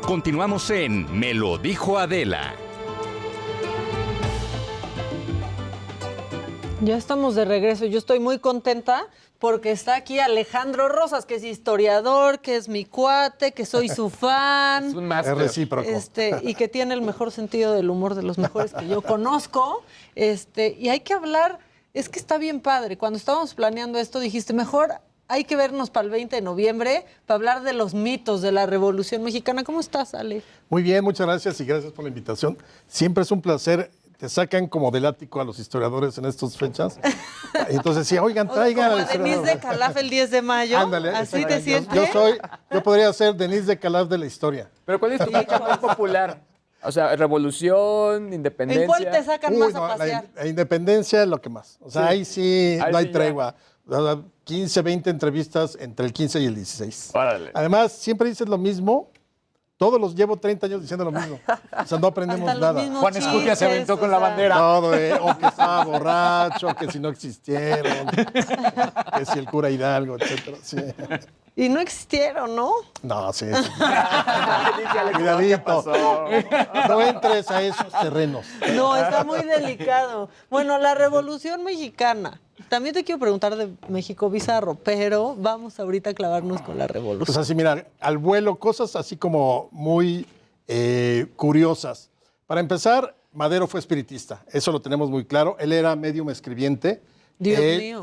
Continuamos en Me lo dijo Adela. Ya estamos de regreso. Yo estoy muy contenta porque está aquí Alejandro Rosas, que es historiador, que es mi cuate, que soy su fan. Es un máster. Es recíproco. Y que tiene el mejor sentido del humor de los mejores que yo conozco. Y hay que hablar, es que está bien padre. Cuando estábamos planeando esto, dijiste, mejor hay que vernos para el 20 de noviembre para hablar de los mitos de la Revolución Mexicana. ¿Cómo estás, Ale? Muy bien, muchas gracias y gracias por la invitación. Siempre es un placer. Te sacan como del ático a los historiadores en estas fechas. Entonces, sí, oigan, traigan. Como a Denise de Calaf el 10 de mayo. Ándale. ¿Así te sientes? Yo podría ser Denise de Calaf de la historia. Pero ¿cuál es tu fecha más popular? O sea, revolución, independencia. ¿En cuál te sacan más a No, pasear? la independencia es lo que más. O sea, ahí sí Ahí no hay sí tregua. O sea, 15, 20 entrevistas entre el 15 y el 16. Órale. Además, siempre dices lo mismo. Todos los llevo 30 años diciendo lo mismo. O sea, no aprendemos Hasta los nada. mismos Juan Escutia se chistes, aventó o con la sea. bandera. Todo, o que estaba borracho, que si no existieron, que si el cura Hidalgo, etcétera. Sí. Y no existieron, ¿no? No, sí. ¿Qué Cuidadito. pasó? No entres a esos terrenos. No, está muy delicado. Bueno, la Revolución Mexicana. También te quiero preguntar de México Bizarro, pero vamos ahorita a clavarnos con la Pues Revolución. así, mira, al vuelo, cosas así como muy curiosas. Para empezar, Madero fue espiritista, eso lo tenemos muy claro. Él era médium escribiente. Dios mío.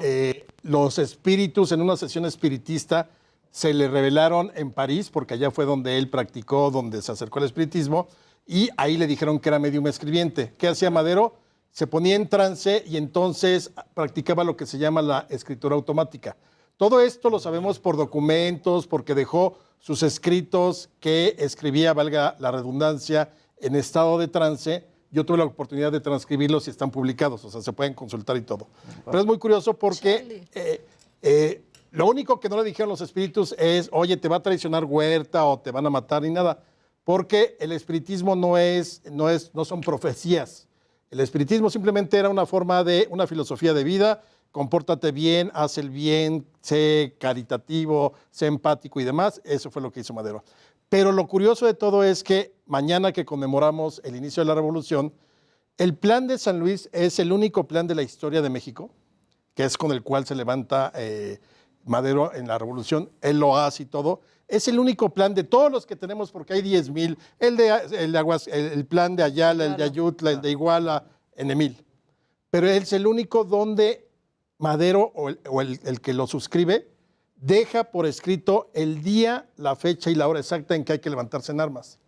Los espíritus en una sesión espiritista se le revelaron en París, porque allá fue donde él practicó, donde se acercó al espiritismo, y ahí le dijeron que era médium escribiente. ¿Qué hacía Madero? Se ponía en trance y entonces practicaba lo que se llama la escritura automática. Todo esto lo sabemos por documentos, porque dejó sus escritos que escribía, valga la redundancia, en estado de trance. Yo tuve la oportunidad de transcribirlos y están publicados, o sea, se pueden consultar y todo. Pero es muy curioso porque lo único que no le dijeron los espíritus es, oye, te va a traicionar Huerta o te van a matar ni nada, porque el espiritismo no son profecías. El espiritismo simplemente era una forma de una filosofía de vida. Compórtate bien, haz el bien, sé caritativo, sé empático y demás. Eso fue lo que hizo Madero. Pero lo curioso de todo es que mañana que conmemoramos el inicio de la Revolución, el plan de San Luis es el único plan de la historia de México, que es con el cual se levanta Madero en la Revolución. Él lo hace y todo. Es el único plan de todos los que tenemos, porque hay 10,000. El plan de Ayala, el de Ayutla, el de Iguala, en Emil. Pero es el único donde Madero, o el que lo suscribe, deja por escrito el día, la fecha y la hora exacta en que hay que levantarse en armas.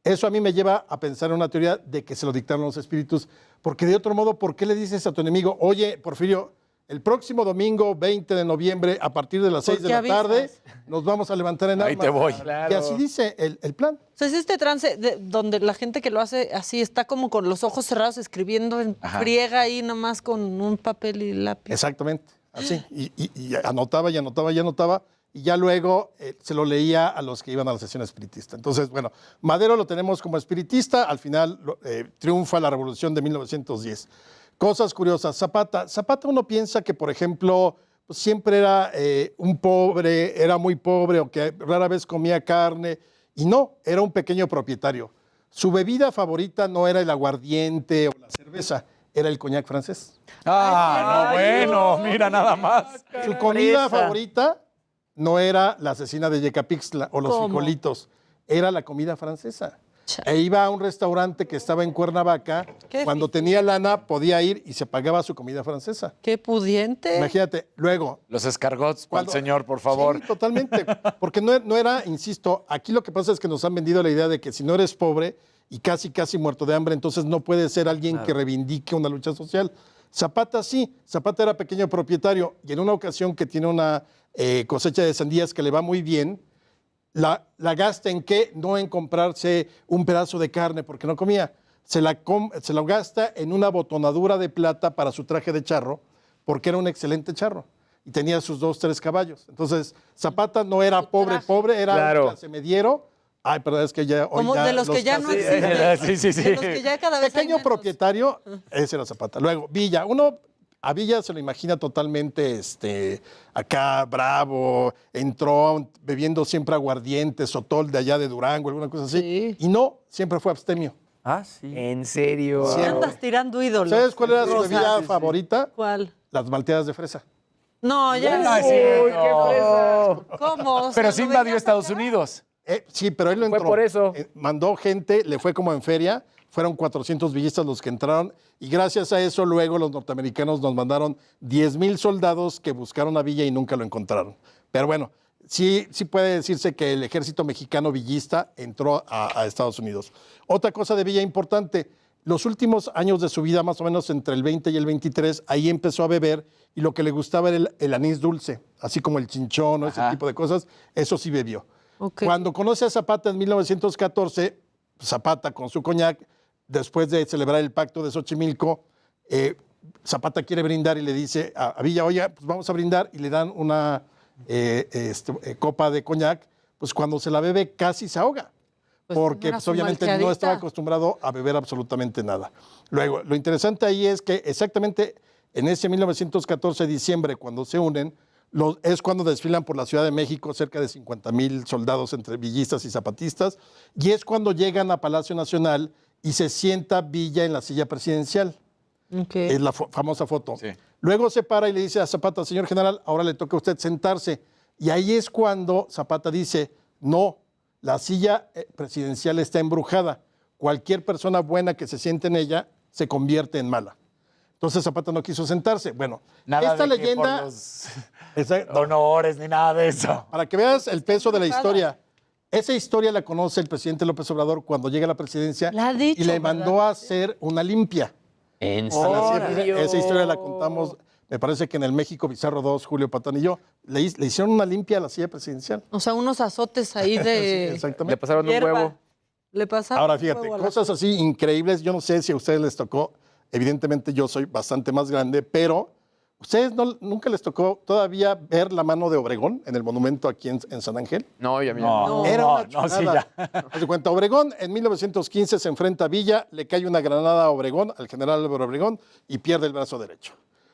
Eso a mí me lleva a pensar en una teoría de que se lo dictaron los espíritus, porque de otro modo, ¿por qué le dices a tu enemigo, oye, Porfirio, el próximo domingo 20 de noviembre, a partir de las 6 de la tarde, nos vamos a levantar en armas? Ahí te voy. Y así dice el plan. O sea, es este trance donde la gente que lo hace así está como con los ojos cerrados escribiendo en friega ahí nomás con un papel y lápiz. Exactamente, así. Y anotaba y anotaba y anotaba, y ya luego se lo leía a los que iban a la sesión espiritista. Entonces, bueno, Madero lo tenemos como espiritista, al final triunfa la Revolución de 1910. Cosas curiosas. Zapata uno piensa que, por ejemplo, pues siempre era un pobre, era muy pobre o que rara vez comía carne. Y no, era un pequeño propietario. Su bebida favorita no era el aguardiente o la cerveza, era el coñac francés. No, bueno, mira nada más. Su comida favorita no era la cecina de Yecapixtla o los frijolitos, era la comida francesa. E iba a un restaurante que estaba en Cuernavaca. Cuando tenía lana podía ir y se pagaba su comida francesa. ¡Qué pudiente! Imagínate, luego... Los escargots para el señor, por favor. Sí, totalmente. Porque no era, insisto, aquí lo que pasa es que nos han vendido la idea de que si no eres pobre y casi muerto de hambre, entonces no puedes ser alguien que reivindique una lucha social. Zapata sí, Zapata era pequeño propietario y en una ocasión que tiene una cosecha de sandías que le va muy bien, la gasta en qué, no en comprarse un pedazo de carne porque no comía, se lo gasta en una botonadura de plata para su traje de charro porque era un excelente charro y tenía sus 2, 3 caballos. Entonces Zapata no era pobre, era clase mediero. Ay, perdón, es que ya... Como de los que ya no existen. Sí. De los que ya cada vez hay Pequeño menos. propietario, ese era Zapata. Luego, Villa. Uno a Villa se lo imagina totalmente acá bravo, entró bebiendo siempre aguardiente, sotol de allá de Durango, alguna cosa así. Sí. Y no, siempre fue abstemio. Ah, sí. ¿En serio? ¿Qué andas tirando ídolos? ¿Sabes cuál era su Rosas. bebida favorita? ¿Cuál? Las malteadas de fresa. No, ya. No, es Uy, cierto. qué fresa. ¿Cómo? O sea, Pero sí ¿lo invadió venías Estados acá? Unidos. Sí, pero él no Fue entró. por eso. Mandó gente, le fue como en feria, fueron 400 villistas los que entraron y gracias a eso luego los norteamericanos nos mandaron 10,000 soldados que buscaron a Villa y nunca lo encontraron. Pero bueno, sí puede decirse que el ejército mexicano villista entró a Estados Unidos. Otra cosa de Villa importante, los últimos años de su vida, más o menos entre el 20 y el 23, ahí empezó a beber y lo que le gustaba era el anís dulce, así como el chinchón o ese tipo de cosas, eso sí bebió. Ok. Cuando conoce a Zapata en 1914, Zapata con su coñac, después de celebrar el pacto de Xochimilco, Zapata quiere brindar y le dice a Villa, oye, pues vamos a brindar, y le dan una copa de coñac, pues cuando se la bebe casi se ahoga, Pues no porque era pues, su obviamente no malteadita. estaba acostumbrado a beber absolutamente nada. Luego, lo interesante ahí es que exactamente en ese 1914 de diciembre, cuando se unen, es cuando desfilan por la Ciudad de México cerca de 50,000 soldados entre villistas y zapatistas, y es cuando llegan a Palacio Nacional y se sienta Villa en la silla presidencial. Ok. Es la famosa foto. Sí. Luego se para y le dice a Zapata, señor general, ahora le toca a usted sentarse. Y ahí es cuando Zapata dice, no, la silla presidencial está embrujada. Cualquier persona buena que se siente en ella se convierte en mala. Entonces Zapata no quiso sentarse. Bueno, Nada esta de que por leyenda, los Exacto. honores ni nada de eso. para que veas el peso de la historia, esa historia la conoce el presidente López Obrador cuando llega a la presidencia La ha dicho, y le ¿verdad? mandó a hacer una limpia. ¿En A la serio? silla. Esa historia la contamos, me parece que en el México Bizarro 2, Julio Patán y yo, le hicieron una limpia a la silla presidencial. O sea, unos azotes ahí Sí, de Le exactamente. pasaron un hierba. huevo. Le pasaron Ahora un fíjate, huevo a la- cosas así increíbles, yo no sé si a ustedes les tocó, evidentemente yo soy bastante más grande, pero ¿ustedes nunca les tocó todavía ver la mano de Obregón en el monumento aquí en San Ángel? No, ya mira. No, Era una no, sí, chulada. ya. Haz de cuenta, Obregón en 1915 se enfrenta a Villa, le cae una granada a Obregón, al general Álvaro Obregón, y pierde el brazo derecho.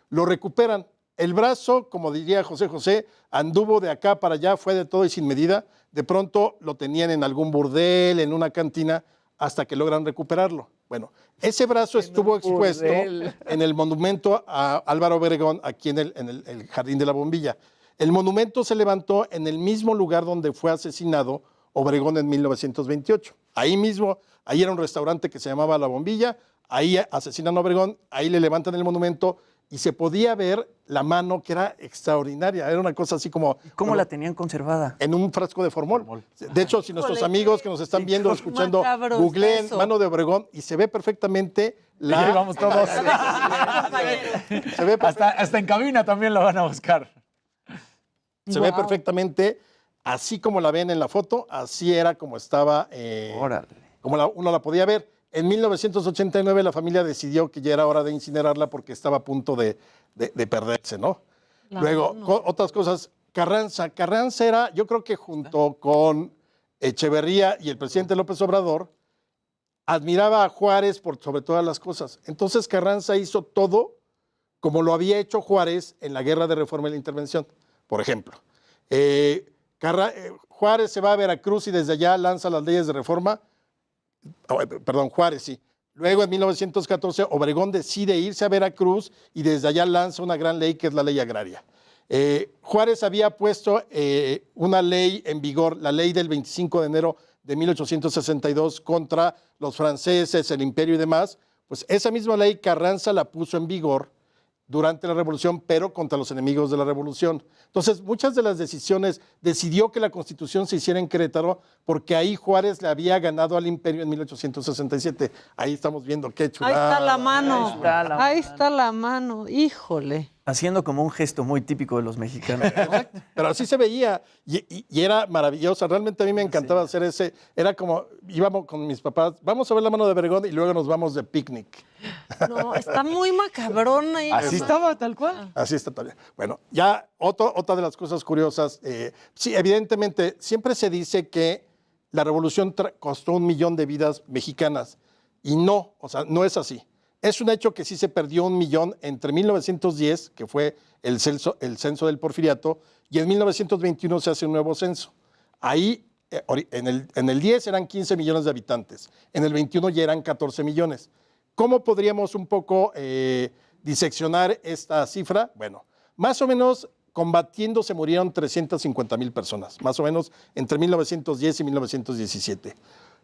Lo recuperan. El brazo, como diría José José, anduvo de acá para allá, fue de todo y sin medida. De pronto lo tenían en algún burdel, en una cantina, hasta que logran recuperarlo. Bueno, ese brazo estuvo expuesto burdel. en el monumento a Álvaro Obregón, aquí en el Jardín de la Bombilla. El monumento se levantó en el mismo lugar donde fue asesinado Obregón en 1928. Ahí mismo, ahí era un restaurante que se llamaba La Bombilla, ahí asesinan a Obregón, ahí le levantan el monumento y se podía ver la mano que era extraordinaria. Era una cosa así como... ¿Cómo la tenían conservada? En un frasco de formol. De hecho, si nuestros Híjole, amigos que nos están viendo, escuchando, macabro googleen eso. mano de Obregón y se ve perfectamente Y ahí vamos todos. Se ve Hasta en cabina también lo van a buscar. Se ve Wow. perfectamente así como la ven en la foto, así era como estaba, Órale. como uno la podía ver. En 1989 la familia decidió que ya era hora de incinerarla porque estaba a punto de perderse, ¿no? Luego, otras cosas. Carranza era, yo creo que junto con Echeverría y el presidente López Obrador, admiraba a Juárez por sobre todas las cosas. Entonces Carranza hizo todo como lo había hecho Juárez en la Guerra de Reforma y la Intervención, por ejemplo. Juárez se va a Veracruz y desde allá lanza las leyes de reforma. Perdón, Juárez, sí. Luego, en 1914, Obregón decide irse a Veracruz y desde allá lanza una gran ley que es la ley agraria. Juárez había puesto una ley en vigor, la ley del 25 de enero de 1862 contra los franceses, el imperio y demás. Pues esa misma ley Carranza la puso en vigor durante la revolución, pero contra los enemigos de la revolución. Entonces, muchas de las decisiones, decidió que la Constitución se hiciera en Querétaro porque ahí Juárez le había ganado al imperio en 1867. Ahí estamos viendo qué Ahí chulada. está la mano. Ahí está la Ahí mano. está la mano. Híjole. Haciendo como un gesto muy típico de los mexicanos. Pero así se veía y era maravillosa. Realmente a mí me encantaba hacer ese. Era como, íbamos con mis papás, vamos a ver la mano de Obregón y luego nos vamos de picnic. No, está muy macabrón ahí. Así estaba, tal cual. Así está todavía. Bueno, ya otra de las cosas curiosas. Sí, evidentemente, siempre se dice que la revolución costó 1 millón de vidas mexicanas. Y no, o sea, no es así. Es un hecho que sí se perdió 1 millón entre 1910, que fue el censo del Porfiriato, y en 1921 se hace un nuevo censo. Ahí, en el 10 eran 15 millones de habitantes, en el 21 ya eran 14 millones. ¿Cómo podríamos un poco diseccionar esta cifra? Bueno, más o menos combatiendo se murieron 350,000 personas, más o menos entre 1910 y 1917.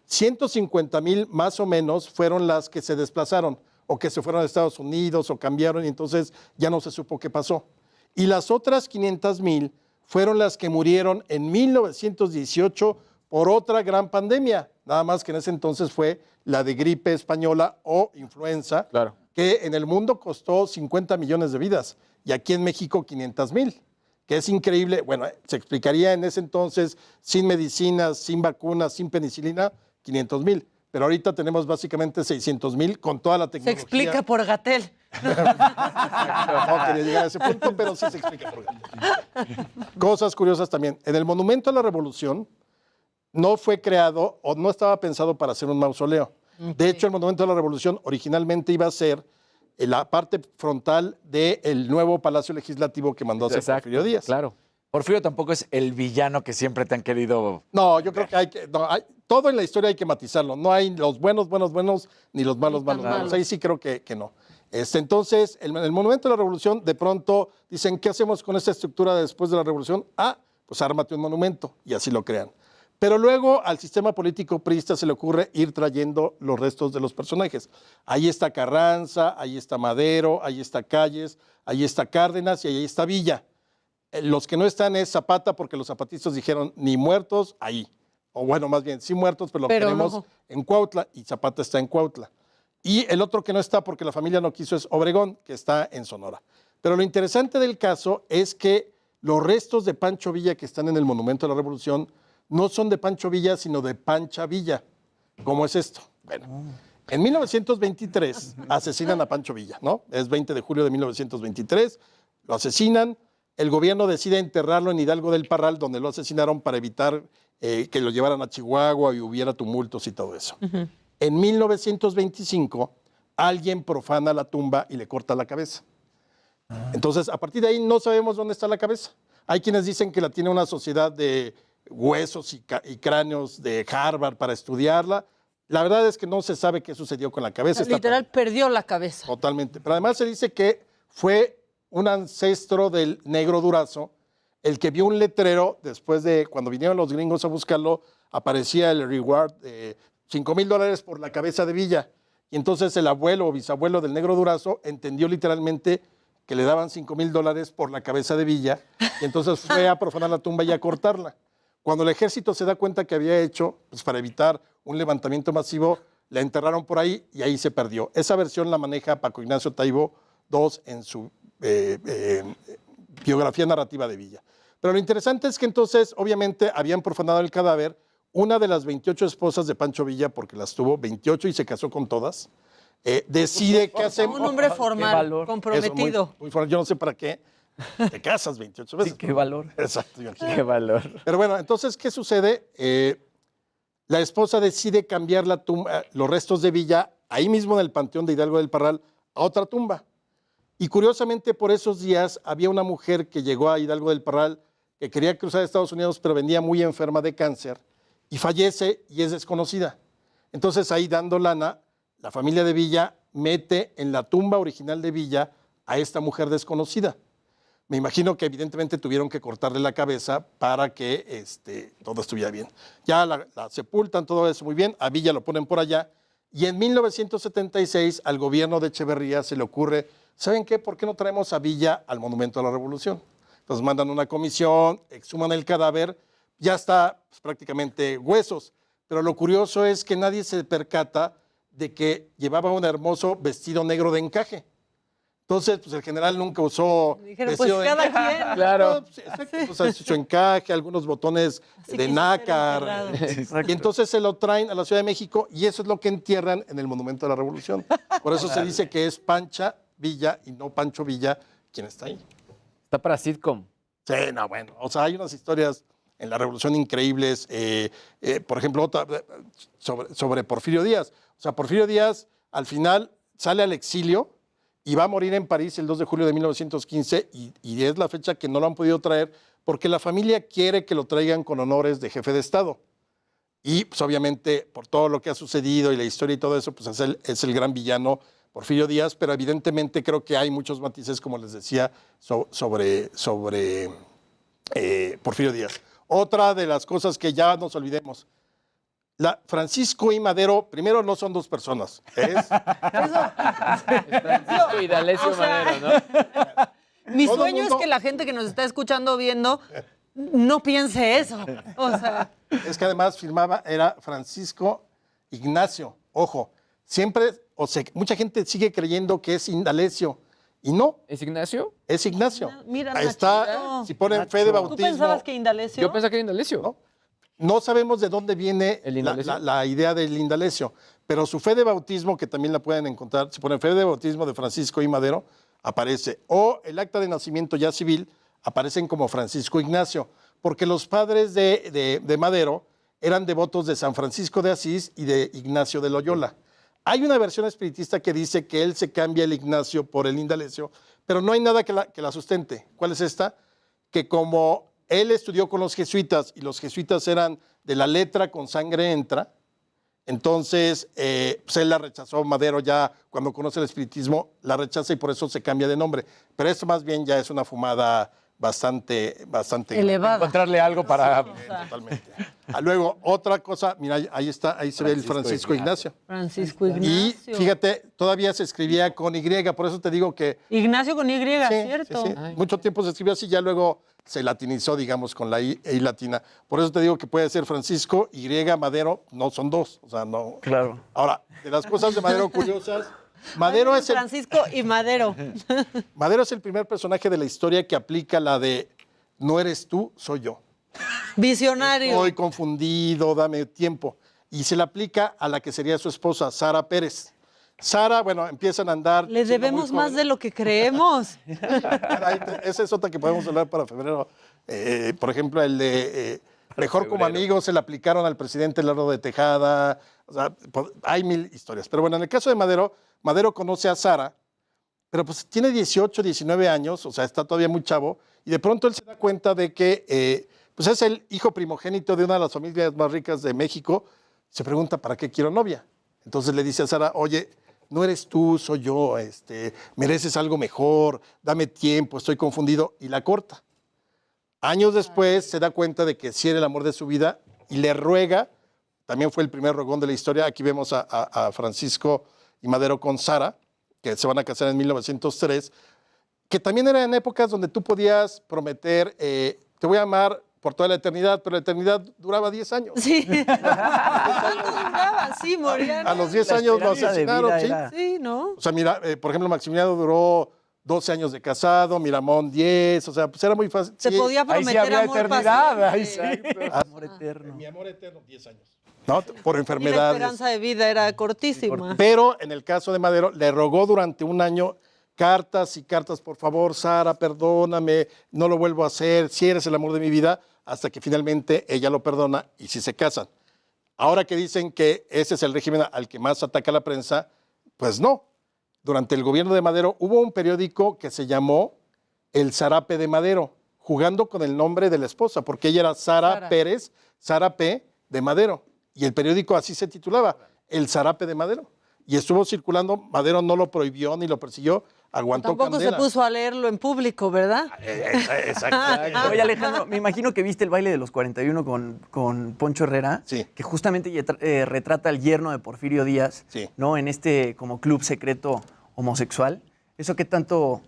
150,000 más o menos fueron las que se desplazaron o que se fueron a Estados Unidos o cambiaron y entonces ya no se supo qué pasó. Y las otras 500,000 fueron las que murieron en 1918 por otra gran pandemia, nada más que en ese entonces fue la de gripe española o influenza, Claro. que en el mundo costó 50 millones de vidas y aquí en México 500,000, que es increíble. Bueno, se explicaría en ese entonces sin medicinas, sin vacunas, sin penicilina, 500,000. Pero ahorita tenemos básicamente 600,000 con toda la Se tecnología. explica por Gatell. No quería llegar a ese punto, pero sí se explica por qué. Cosas curiosas también. En el Monumento a la Revolución no fue creado o no estaba pensado para hacer un mausoleo. De hecho, el Monumento a la Revolución originalmente iba a ser la parte frontal del nuevo Palacio Legislativo que mandó a hacer Exacto, Porfirio Díaz. Claro. Porfirio tampoco es el villano que siempre te han querido. No, yo creo que todo en la historia hay que matizarlo. No hay los buenos, ni los malos, Ni tan malos. malos. Ahí sí creo que no. Entonces, el Monumento a la Revolución, de pronto dicen, ¿qué hacemos con esta estructura después de la Revolución? Pues ármate un monumento, y así lo crean. Pero luego al sistema político priista se le ocurre ir trayendo los restos de los personajes. Ahí está Carranza, ahí está Madero, ahí está Calles, ahí está Cárdenas y ahí está Villa. Los que no están es Zapata, porque los zapatistas dijeron ni muertos ahí. O bueno, más bien, sí muertos, pero lo Pero queremos no. en Cuautla, y Zapata está en Cuautla. Y el otro que no está porque la familia no quiso es Obregón, que está en Sonora. Pero lo interesante del caso es que los restos de Pancho Villa que están en el Monumento a la Revolución no son de Pancho Villa, sino de Pancha Villa. ¿Cómo es esto? Bueno, en 1923 asesinan a Pancho Villa, ¿no? Es 20 de julio de 1923, lo asesinan. El gobierno decide enterrarlo en Hidalgo del Parral, donde lo asesinaron para evitar que lo llevaran a Chihuahua y hubiera tumultos y todo eso. En 1925, alguien profana la tumba y le corta la cabeza. Entonces, a partir de ahí no sabemos dónde está la cabeza. Hay quienes dicen que la tiene una sociedad de huesos y cráneos de Harvard para estudiarla. La verdad es que no se sabe qué sucedió con la cabeza. Está Literal, perdió la cabeza. totalmente. Pero además se dice que fue un ancestro del Negro Durazo el que vio un letrero después de cuando vinieron los gringos a buscarlo, aparecía el reward de $5,000 por la cabeza de Villa. Y entonces el abuelo o bisabuelo del Negro Durazo entendió literalmente que le daban $5,000 por la cabeza de Villa, y entonces fue a profanar la tumba y a cortarla. Cuando el ejército se da cuenta que había hecho, pues para evitar un levantamiento masivo, la enterraron por ahí y ahí se perdió. Esa versión la maneja Paco Ignacio Taibo II en su biografía narrativa de Villa. Pero lo interesante es que entonces, obviamente, habían profanado el cadáver. Una de las 28 esposas de Pancho Villa, porque las tuvo 28 y se casó con todas, decide qué hacemos. Un hombre formal, valor. comprometido. Muy formal. Yo no sé para qué te casas 28 veces. Sí, qué valor. Exacto. Qué valor. Pero bueno, entonces, ¿qué sucede? La esposa decide cambiar la tumba, los restos de Villa, ahí mismo en el Panteón de Hidalgo del Parral, a otra tumba. Y curiosamente, por esos días, había una mujer que llegó a Hidalgo del Parral, que quería cruzar a Estados Unidos, pero venía muy enferma de cáncer, y fallece y es desconocida. Entonces, ahí dando lana, la familia de Villa mete en la tumba original de Villa a esta mujer desconocida. Me imagino que evidentemente tuvieron que cortarle la cabeza para que todo estuviera bien. Ya la sepultan, todo eso muy bien, a Villa lo ponen por allá, y en 1976 al gobierno de Echeverría se le ocurre, ¿saben qué? ¿Por qué no traemos a Villa al Monumento a la Revolución? Entonces mandan una comisión, exhuman el cadáver, ya está pues, prácticamente huesos, pero lo curioso es que nadie se percata de que llevaba un hermoso vestido negro de encaje. Entonces, pues el general nunca usó Dijeron, pues vestido de cada encaje. quien. Claro. No, pues, exacto, o sea, su encaje, algunos botones Así de quiso nácar. ser Exacto. Y entonces se lo traen a la Ciudad de México y eso es lo que entierran en el Monumento a la Revolución. Por eso se dice que es Pancha Villa y no Pancho Villa quien está ahí. Está para sitcom. Sí, no, bueno. O sea, hay unas historias en la Revolución increíbles. Por ejemplo, otra sobre Porfirio Díaz. O sea, Porfirio Díaz, al final, sale al exilio y va a morir en París el 2 de julio de 1915 y es la fecha que no lo han podido traer porque la familia quiere que lo traigan con honores de jefe de Estado. Y pues obviamente por todo lo que ha sucedido y la historia y todo eso, pues es el gran villano Porfirio Díaz, pero evidentemente creo que hay muchos matices, como les decía, sobre Porfirio Díaz. Otra de las cosas que ya nos olvidemos, Francisco I. Madero, primero no son dos personas, es... Francisco y D'Alessio O sea, Madero, ¿no? Mi Todo sueño mundo- es que la gente que nos está escuchando o viendo no piense eso. O sea, Es que además era Francisco Ignacio. Ojo, siempre, mucha gente sigue creyendo que es Indalecio. Y no, ¿Es Ignacio? es Ignacio. Mira, Ahí está, Nachito. si ponen fe de Nacho. ¿Tú bautismo. pensabas que Indalecio? Yo pensaba que era Indalecio. ¿No? No sabemos de dónde viene ¿El Indalecio? la idea del Indalecio, pero su fe de bautismo, que también la pueden encontrar, si ponen fe de bautismo de Francisco I. Madero, aparece. O el acta de nacimiento ya civil, aparecen como Francisco Ignacio, porque los padres de Madero eran devotos de San Francisco de Asís y de Ignacio de Loyola. Hay una versión espiritista que dice que él se cambia el Ignacio por el Indalecio, pero no hay nada que la sustente. ¿Cuál es esta? Que como él estudió con los jesuitas y los jesuitas eran de la letra con sangre entra, entonces pues él la rechazó, Madero ya cuando conoce el espiritismo la rechaza y por eso se cambia de nombre. Pero esto más bien ya es una fumada bastante Elevada. Encontrarle algo para... Totalmente. Luego, otra cosa, mira, ahí está, ahí se ve el Francisco Ignacio. Francisco Y Ignacio. fíjate, todavía se escribía con Y, por eso te digo que Ignacio con Y, sí, ¿cierto? sí, sí. Mucho tiempo se escribió así, ya luego se latinizó, digamos, con la I latina. Por eso te digo que puede ser Francisco, Y, Madero, no son dos, o sea, no. Claro. Ahora, de las cosas de Madero curiosas, Madero es Francisco y Madero. Madero es el primer personaje de la historia que aplica la de no eres tú, soy yo. Visionario. Estoy confundido, dame tiempo. Y se le aplica a la que sería su esposa, Sara Pérez. Sara, bueno, empiezan a andar. Le siendo debemos muy más jóvenes. de lo que creemos. Esa es otra que podemos hablar para febrero. Por ejemplo, el de Mejor como amigos se le aplicaron al presidente Lerdo de Tejada. O sea, hay mil historias. Pero bueno, en el caso de Madero, Madero conoce a Sara, pero pues tiene 18, 19 años, o sea, está todavía muy chavo, y de pronto él se da cuenta de que pues es el hijo primogénito de una de las familias más ricas de México. Se pregunta, ¿para qué quiero novia? Entonces le dice a Sara, oye, no eres tú, soy yo, mereces algo mejor, dame tiempo, estoy confundido, y la corta. Años después se da cuenta de que sí era el amor de su vida y le ruega, también fue el primer rogón de la historia, aquí vemos a Francisco y Madero con Sara, que se van a casar en 1903, que también era en épocas donde tú podías prometer, te voy a amar por toda la eternidad, pero la eternidad duraba 10 años. Sí. ¿Cuánto duraba? Sí, morían. A los 10 años lo esperanza de asesinaron, vida ¿sí? era- Sí, ¿no? O sea, mira, por ejemplo, Maximiliano duró 12 años de casado, Miramón 10, o sea, pues era muy fácil. Se Sí. podía Ahí prometer sí había amor eternidad, paciente. ahí sí. Amor eterno. Mi amor eterno, 10 años. ¿No? Por Y la enfermedades. esperanza de vida era cortísima. Pero en el caso de Madero, le rogó durante un año cartas y cartas, por favor, Sara, perdóname, no lo vuelvo a hacer, si eres el amor de mi vida, hasta que finalmente ella lo perdona y sí se casan. Ahora que dicen que ese es el régimen al que más ataca la prensa, pues no. Durante el gobierno de Madero hubo un periódico que se llamó El Zarape de Madero, jugando con el nombre de la esposa, porque ella era Sara Sara. Pérez, Sara P. de Madero. Y el periódico así se titulaba, El Zarape de Madero. Y estuvo circulando, Madero no lo prohibió ni lo persiguió, aguantó Tampoco candela. se puso a leerlo en público, ¿verdad? Exacto. Oye, Alejandro, me imagino que viste el baile de los 41 con Poncho Herrera, Sí. que justamente retrata al yerno de Porfirio Díaz, Sí. ¿no? En este como club secreto homosexual. ¿Eso qué tanto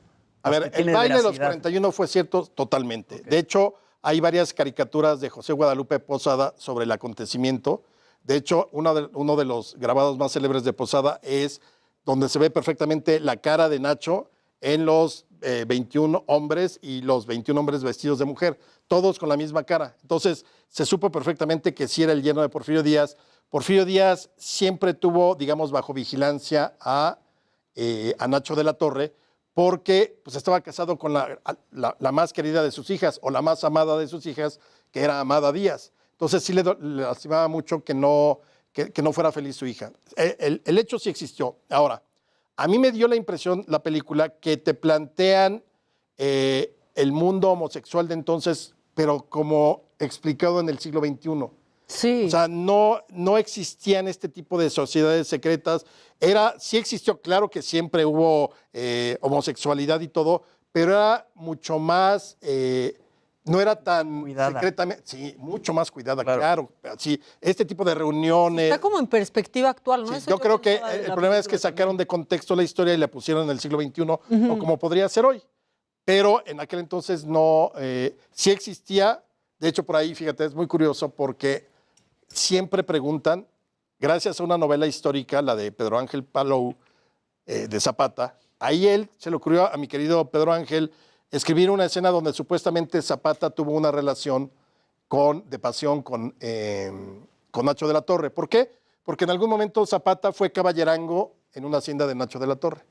A ver, el tiene baile de los veracidad? 41 fue cierto totalmente. De hecho, hay varias caricaturas de José Guadalupe Posada sobre el acontecimiento. De hecho, uno de los grabados más célebres de Posada es donde se ve perfectamente la cara de Nacho en los 21 hombres y los 21 hombres vestidos de mujer, todos con la misma cara. Entonces, se supo perfectamente que sí era el yerno de Porfirio Díaz. Porfirio Díaz siempre tuvo, digamos, bajo vigilancia a Nacho de la Torre, porque pues, estaba casado con la más querida de sus hijas, o la más amada de sus hijas, que era Amada Díaz. Entonces sí le lastimaba mucho que no fuera feliz su hija. El hecho sí existió. Ahora, a mí me dio la impresión, la película, que te plantean el mundo homosexual de entonces, pero como explicado en el siglo XXI. Sí. O sea, no existían este tipo de sociedades secretas. Sí existió, claro que siempre hubo homosexualidad y todo, pero era mucho más, no era tan Cuidada. secretamente, sí, mucho más cuidada, claro. Sí, este tipo de reuniones. Está como en perspectiva actual, ¿no? Sí, Eso yo creo que pensaba de el la problema es que película sacaron de contexto la historia y la pusieron en el siglo XXI, o como podría ser hoy. Pero en aquel entonces no, sí existía. De hecho, por ahí, fíjate, es muy curioso porque siempre preguntan, gracias a una novela histórica, la de Pedro Ángel Palou, de Zapata, ahí él se le ocurrió a mi querido Pedro Ángel escribir una escena donde supuestamente Zapata tuvo una relación de pasión con Nacho de la Torre. ¿Por qué? Porque en algún momento Zapata fue caballerango en una hacienda de Nacho de la Torre.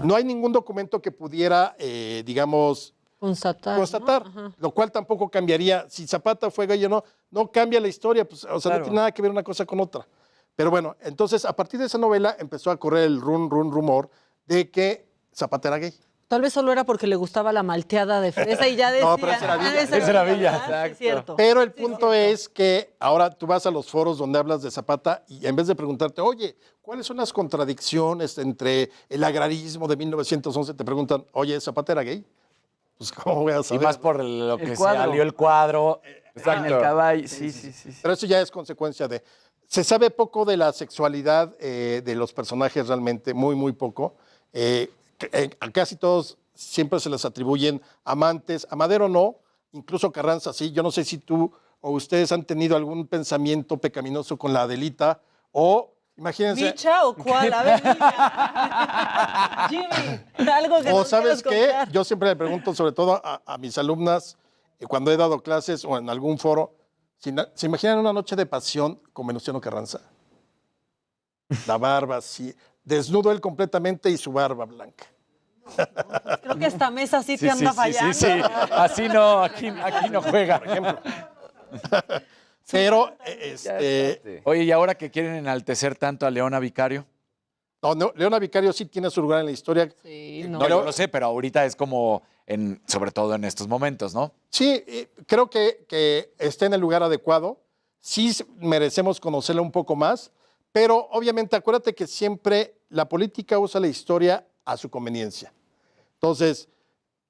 No hay ningún documento que pudiera, digamos, constatar. ¿No? Lo cual tampoco cambiaría. Si Zapata fue gay o no cambia la historia, pues, o sea, Claro. no tiene nada que ver una cosa con otra. Pero bueno, entonces a partir de esa novela empezó a correr el rumor de que Zapata era gay. Tal vez solo era porque le gustaba la malteada de fresa y ya decía. No, pero esa era Villa. esa Esa era Villa, Villa, ¿verdad? Sí, exacto. es cierto. Pero el punto es que ahora tú vas a los foros donde hablas de Zapata y en vez de preguntarte, oye, ¿cuáles son las contradicciones entre el agrarismo de 1911? Te preguntan, oye, ¿Zapata era gay? Pues, ¿cómo voy a Y saber? más por lo que se cuadro. salió el cuadro. En el caballo, sí. Pero eso ya es consecuencia de... Se sabe poco de la sexualidad de los personajes realmente, muy, muy poco. A casi todos siempre se les atribuyen amantes. A Madero no, incluso Carranza sí. Yo no sé si tú o ustedes han tenido algún pensamiento pecaminoso con la Adelita o... Imagínense. ¿Bicha o cuál? A ver, dime. Jimmy, algo que O nos ¿sabes quieras qué? contar. Yo siempre le pregunto, sobre todo a mis alumnas, cuando he dado clases o en algún foro, ¿se imaginan una noche de pasión con Venustiano Carranza? La barba, sí. Desnudo él completamente y su barba blanca. Creo que esta mesa sí te anda fallando. Sí. Así no, aquí no juega. Por ejemplo. Pero, Oye, ¿y ahora que quieren enaltecer tanto a Leona Vicario? no, Leona Vicario sí tiene su lugar en la historia. Sí, no. No, yo lo sé, pero ahorita es como, sobre todo en estos momentos, ¿no? Sí, creo que está en el lugar adecuado. Sí merecemos conocerla un poco más, pero obviamente acuérdate que siempre la política usa la historia a su conveniencia. Entonces,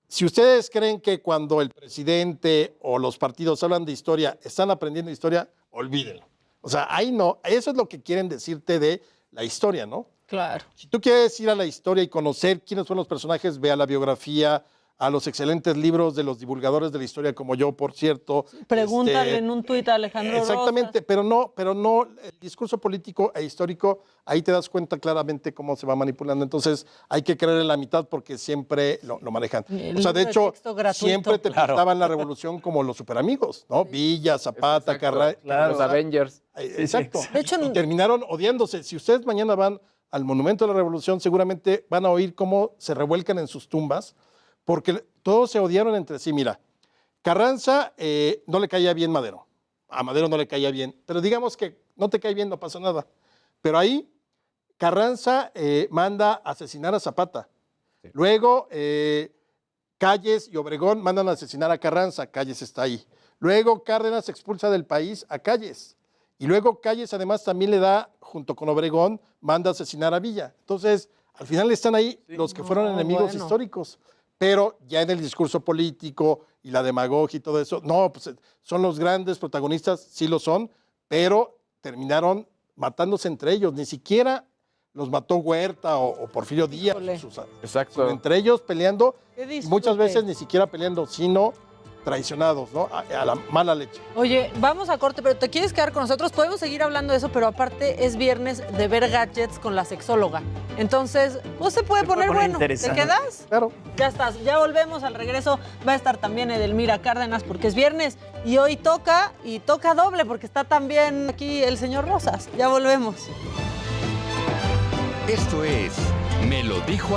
si ustedes creen que cuando el presidente o los partidos hablan de historia, están aprendiendo historia, olvídenlo. O sea, ahí no, eso es lo que quieren decirte de la historia, ¿no? Claro. Si tú quieres ir a la historia y conocer quiénes son los personajes, ve a la biografía, a los excelentes libros de los divulgadores de la historia, como yo, por cierto. Pregúntale en un tuit a Alejandro Exactamente, Rosas. pero no, el discurso político e histórico, ahí te das cuenta claramente cómo se va manipulando. Entonces, hay que creer en la mitad porque siempre lo manejan. El O sea, de libro de hecho, texto gratuito. siempre te pintaban la revolución como los superamigos, ¿no? Villa, Zapata, Carranza. Los Avengers. Exacto. De hecho, Y terminaron odiándose. Si ustedes mañana van al Monumento de la Revolución, seguramente van a oír cómo se revuelcan en sus tumbas, porque todos se odiaron entre sí. Mira, Carranza no le caía bien Madero. A Madero no le caía bien. Pero digamos que no te cae bien, no pasa nada. Pero ahí Carranza manda a asesinar a Zapata. Sí. Luego Calles y Obregón mandan a asesinar a Carranza. Calles está ahí. Luego Cárdenas expulsa del país a Calles. Y luego Calles además también le da, junto con Obregón, manda a asesinar a Villa. Entonces, al final están ahí los que fueron enemigos históricos. Pero ya en el discurso político y la demagogia y todo eso, no, pues son los grandes protagonistas, sí lo son, pero terminaron matándose entre ellos. Ni siquiera los mató Huerta o Porfirio Díaz. Exacto. Entre ellos peleando, Qué muchas veces ni siquiera peleando, sino traicionados, ¿no? A la mala leche. Oye, vamos a corte, pero ¿te quieres quedar con nosotros? Podemos seguir hablando de eso, pero aparte es viernes de ver gadgets con la sexóloga. Entonces, pues se puede poner bueno. ¿Te quedas? Claro. Ya estás, ya volvemos al regreso. Va a estar también Edelmira Cárdenas porque es viernes y hoy toca doble porque está también aquí el señor Rosas. Ya volvemos. Esto es Me lo dijo Adela.